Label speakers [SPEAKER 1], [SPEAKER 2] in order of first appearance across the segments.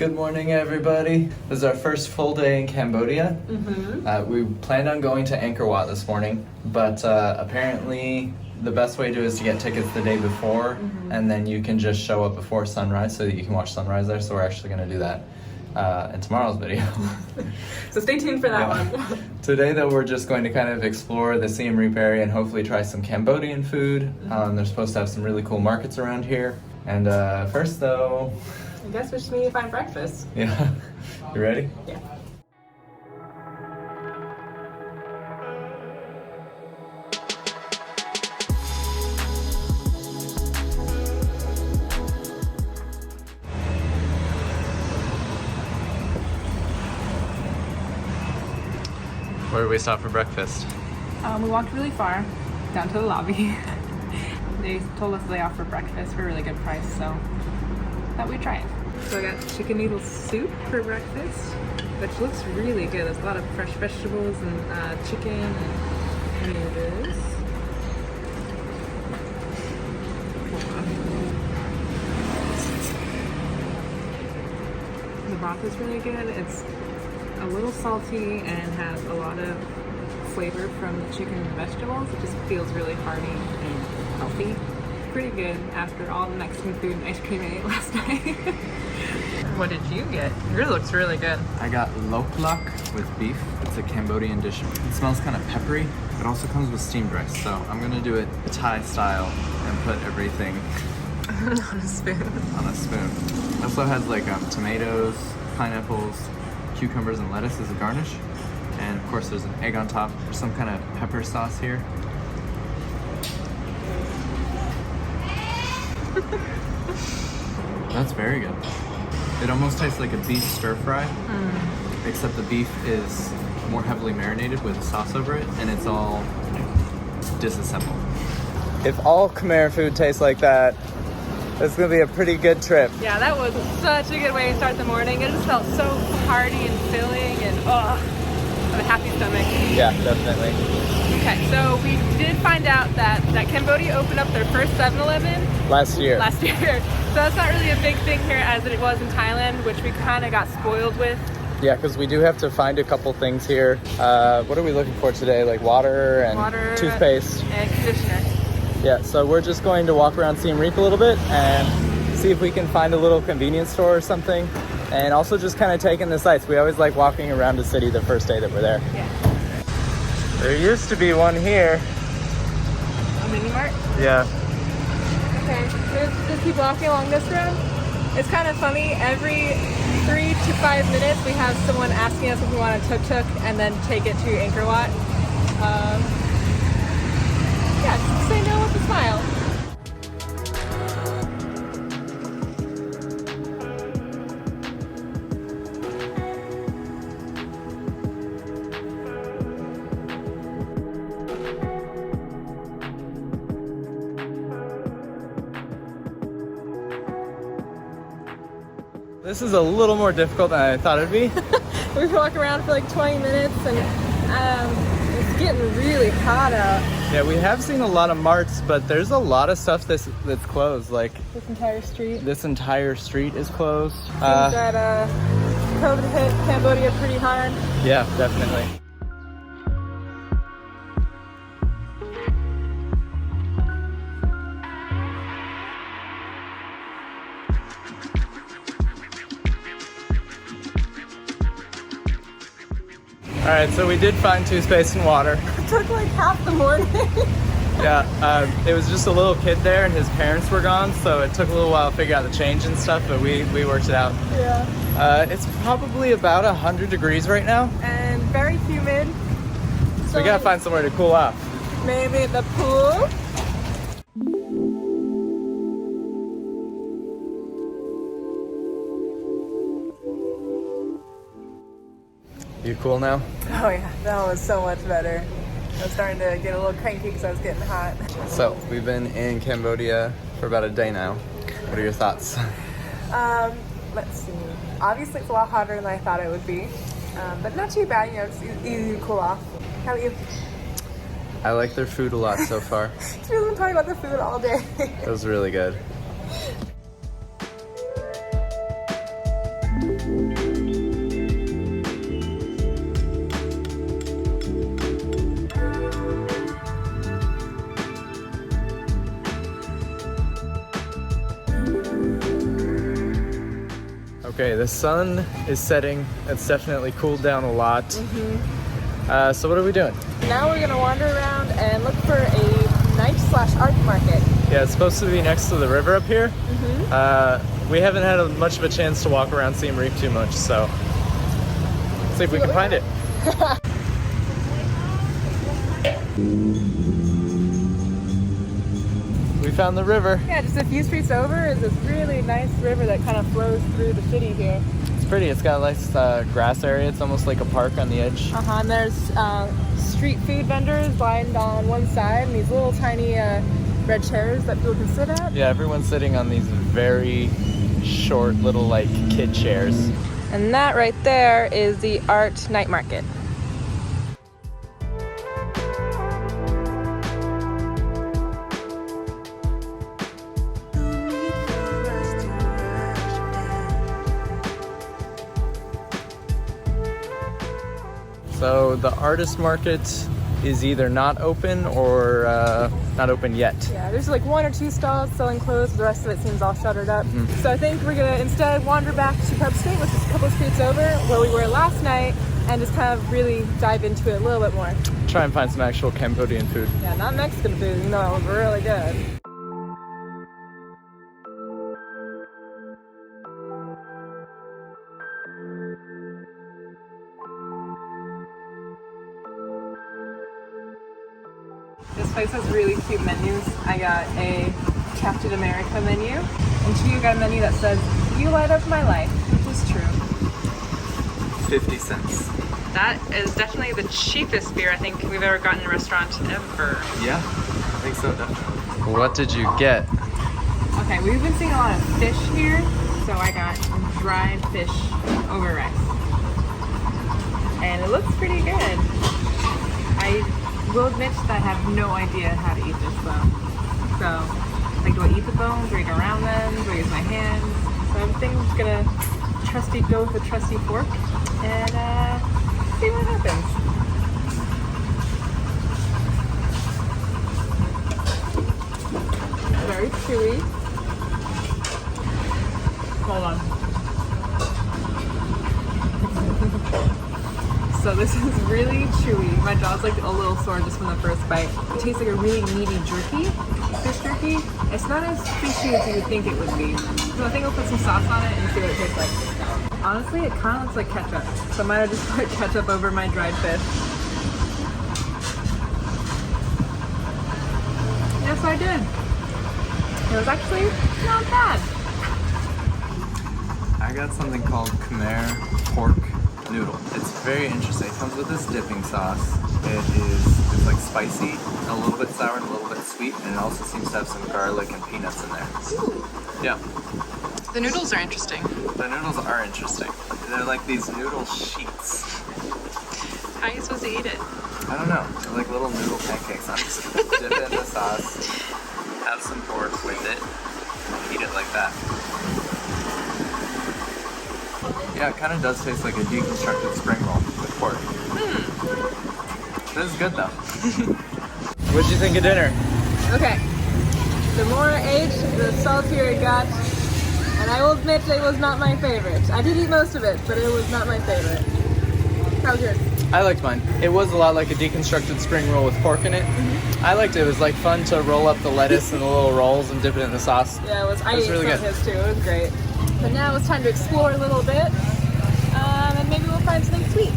[SPEAKER 1] Good morning, everybody. This is our first full day in Cambodia. We planned on going to Angkor Wat this morning, but apparently the best way to do is to get tickets the day before, and then you can just show up before sunrise so that you can watch sunrise there. So we're actually going to do that in tomorrow's video.
[SPEAKER 2] So stay tuned for that one.
[SPEAKER 1] Today, though, we're just going to kind of explore the Siem Reap area and hopefully try some Cambodian food. They're supposed to have some really cool markets around here. And first, though...
[SPEAKER 2] I guess we just need to find breakfast.
[SPEAKER 1] Yeah. You ready?
[SPEAKER 2] Yeah.
[SPEAKER 1] Where did we stop for breakfast?
[SPEAKER 2] We walked really far down to the lobby. They told us they offer breakfast for a really good price, so thought we'd try it. So I got chicken noodle soup for breakfast, which looks really good. There's a lot of fresh vegetables and chicken and noodles. The broth is really good. It's a little salty and has a lot of flavor from the chicken and vegetables. It just feels really hearty and healthy. Pretty good after all the Mexican food and ice cream I ate last night. What did you get? Yours looks really good.
[SPEAKER 1] I got lok lok with beef. It's a Cambodian dish. It smells kind of peppery. It also comes with steamed rice, so I'm gonna do it Thai style and put everything
[SPEAKER 2] on a spoon.
[SPEAKER 1] On a spoon. It also has like tomatoes, pineapples, cucumbers, and lettuce as a garnish. And of course there's an egg on top. There's some kind of pepper sauce here. That's very good. It almost tastes like a beef stir fry, except the beef is more heavily marinated with a sauce over it, and it's all disassembled. If all Khmer food tastes like that, it's gonna be a pretty good trip.
[SPEAKER 2] Yeah, that was such a good way to start the morning. It just felt so hearty and filling, and I have a happy stomach.
[SPEAKER 1] Yeah, definitely.
[SPEAKER 2] Okay, so we did find out that Cambodia opened up their first 7-Eleven
[SPEAKER 1] last year.
[SPEAKER 2] So that's not really a big thing here as it was in Thailand, which we kind of got spoiled with.
[SPEAKER 1] Yeah, because we do have to find a couple things here. What are we looking for today? Like water and toothpaste.
[SPEAKER 2] And conditioner.
[SPEAKER 1] Yeah, so we're just going to walk around Siem Reap a little bit and see if we can find a little convenience store or something. And also just kind of take in the sights. We always like walking around the city the first day that we're there.
[SPEAKER 2] Yeah.
[SPEAKER 1] There used to be one here.
[SPEAKER 2] A mini mart?
[SPEAKER 1] Yeah.
[SPEAKER 2] Okay, just keep walking along this road. It's kind of funny. Every 3 to 5 minutes, we have someone asking us if we want a tuk-tuk and then take it to Angkor Wat. Yeah, just say no with a smile.
[SPEAKER 1] This is a little more difficult than I thought it'd be.
[SPEAKER 2] We walk around for like 20 minutes and it's getting really hot out.
[SPEAKER 1] Yeah, we have seen a lot of marts, but there's a lot of stuff that's closed. Like
[SPEAKER 2] this entire street.
[SPEAKER 1] This entire street is closed.
[SPEAKER 2] Seems that COVID hit Cambodia pretty hard.
[SPEAKER 1] Yeah, definitely. All right, so we did find toothpaste and water.
[SPEAKER 2] It took like half the morning.
[SPEAKER 1] Yeah, it was just a little kid there and his parents were gone, so it took a little while to figure out the change and stuff, but we worked it out.
[SPEAKER 2] Yeah.
[SPEAKER 1] It's probably about 100 degrees right now.
[SPEAKER 2] And very humid.
[SPEAKER 1] So we gotta find somewhere to cool off.
[SPEAKER 2] Maybe the pool?
[SPEAKER 1] You cool now?
[SPEAKER 2] Oh yeah, that was so much better. I was starting to get a little cranky because I was getting hot.
[SPEAKER 1] So, we've been in Cambodia for about a day now. What are your thoughts?
[SPEAKER 2] Let's see. Obviously, it's a lot hotter than I thought it would be. But not too bad, you know, it's easy to cool off. How about you?
[SPEAKER 1] I like their food a lot so far.
[SPEAKER 2] We've been talking about the food all day.
[SPEAKER 1] It was really good. Okay, the sun is setting. It's definitely cooled down a lot. So what are we doing?
[SPEAKER 2] Now we're gonna wander around and look for a night/art market.
[SPEAKER 1] Yeah, it's supposed to be next to the river up here. We haven't had much of a chance to walk around Siem Reap too much, so let's see if we can find it. We found the river.
[SPEAKER 2] Yeah, just a few streets over is this really nice river that kind of flows through the city here.
[SPEAKER 1] It's pretty. It's got a nice grass area. It's almost like a park on the edge.
[SPEAKER 2] And there's street food vendors lined on one side, and these little tiny red chairs that people can sit at.
[SPEAKER 1] Yeah, everyone's sitting on these very short little like kid chairs.
[SPEAKER 2] And that right there is the art night market.
[SPEAKER 1] So the artist market is either not open or not open yet.
[SPEAKER 2] Yeah, there's like 1 or 2 stalls selling clothes. The rest of it seems all shuttered up. So I think we're gonna instead wander back to Pub Street, which is a couple streets over, where we were last night, and just kind of really dive into it a little bit more.
[SPEAKER 1] Try and find some actual Cambodian food.
[SPEAKER 2] Yeah, not Mexican food, even though it was really good. This place has really cute menus. I got a Captain America menu, and Tia got a menu that says, "You light up my life," which is true.
[SPEAKER 1] 50 cents.
[SPEAKER 2] That is definitely the cheapest beer I think we've ever gotten in a restaurant ever.
[SPEAKER 1] Yeah, I think so, definitely. What did you get?
[SPEAKER 2] Okay, we've been seeing a lot of fish here, so I got dried fish over rice. And it looks pretty good. I will admit that I have no idea how to eat this though. So, like, do I eat the bones, do I eat around them, do I use my hands? So I think I'm just gonna go with a trusty fork and see what happens. Very chewy. Hold on. So this is really chewy. My jaw's like a little sore just from the first bite. It tastes like a really meaty jerky, fish jerky. It's not as fishy as you would think it would be. So I think I'll put some sauce on it and see what it tastes like. Honestly, it kind of looks like ketchup. So I might have just put ketchup over my dried fish. Yes, I did. It was actually not bad.
[SPEAKER 1] I got something called Khmer pork noodle. It's very interesting. It comes with this dipping sauce. It's like spicy, a little bit sour and a little bit sweet, and it also seems to have some garlic and peanuts in there.
[SPEAKER 2] Ooh.
[SPEAKER 1] Yeah.
[SPEAKER 2] The noodles are interesting.
[SPEAKER 1] The noodles are interesting. They're like these noodle sheets.
[SPEAKER 2] How are you supposed to eat it?
[SPEAKER 1] I don't know. They're like little noodle pancakes. I'm just gonna dip it in the sauce, have some pork with it, and eat it like that. Yeah, it kind of does taste like a deconstructed spring roll with pork. This is good though. What'd you think of dinner?
[SPEAKER 2] Okay. The more I ate, the saltier it got. And I will admit it was not my favorite. I did eat most of it, but it was not my favorite. How was yours?
[SPEAKER 1] I liked mine. It was a lot like a deconstructed spring roll with pork in it. I liked it. It was like fun to roll up the lettuce and the little rolls and dip it in the sauce.
[SPEAKER 2] Yeah, it was. I ate
[SPEAKER 1] really
[SPEAKER 2] some of
[SPEAKER 1] good.
[SPEAKER 2] his too. It was great. But now it's time to explore a little bit, and maybe we'll find something sweet.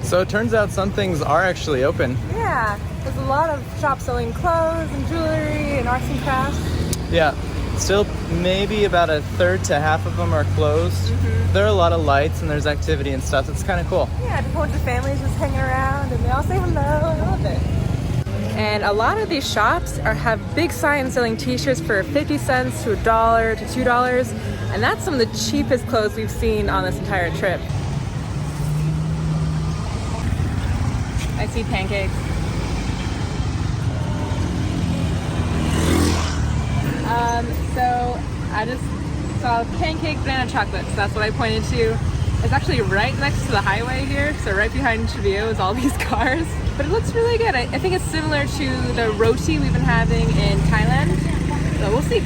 [SPEAKER 1] So it turns out some things are actually open.
[SPEAKER 2] Yeah, there's a lot of shops selling clothes and jewelry and arts and crafts.
[SPEAKER 1] Yeah, still maybe about a third to half of them are closed. There are a lot of lights and there's activity and stuff. It's kind of cool.
[SPEAKER 2] Yeah, just a bunch of families just hanging around and they all say hello. I love it. And a lot of these shops have big signs selling t-shirts for 50 cents to $1 to $2. And that's some of the cheapest clothes we've seen on this entire trip. fancy pancakes. So I just saw pancake, banana, chocolate. So that's what I pointed to. It's actually right next to the highway here. So right behind Cheveyo is all these cars. But it looks really good. I think it's similar to the roti we've been having in Thailand. So we'll see.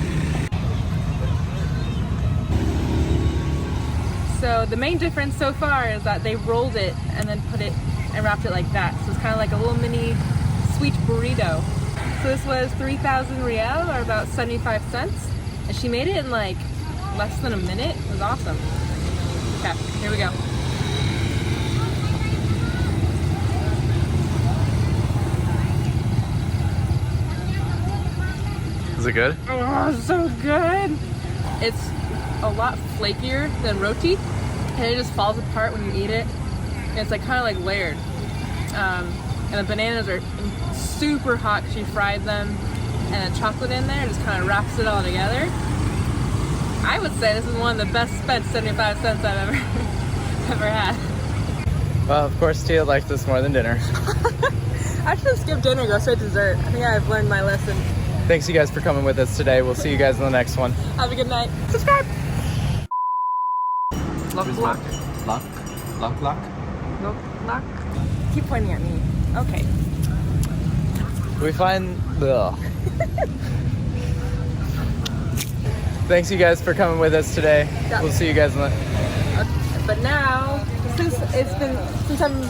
[SPEAKER 2] So the main difference so far is that they rolled it and then put it and wrapped it like that. So it's kind of like a little mini sweet burrito. So this was 3,000 riel, or about 75 cents. And she made it in like less than a minute. It was awesome. Okay, here we go.
[SPEAKER 1] Is it good?
[SPEAKER 2] Oh, so good. It's a lot flakier than roti, and it just falls apart when you eat it. And it's like kind of like layered. And the bananas are super hot because you fried them, and the chocolate in there just kind of wraps it all together. I would say this is one of the best spent 75 cents I've ever had.
[SPEAKER 1] Well, of course, Tia liked this more than dinner.
[SPEAKER 2] I should skip dinner, go straight to dessert. I think I've learned my lesson.
[SPEAKER 1] Thanks you guys for coming with us today. We'll see you guys in the next one.
[SPEAKER 2] Have a good night. Subscribe.
[SPEAKER 1] Lock.
[SPEAKER 2] Lock. Keep pointing at me. Okay.
[SPEAKER 1] We find the. Thanks you guys for coming with us today.
[SPEAKER 2] Yeah.
[SPEAKER 1] We'll see you guys in the.
[SPEAKER 2] But now, since I'm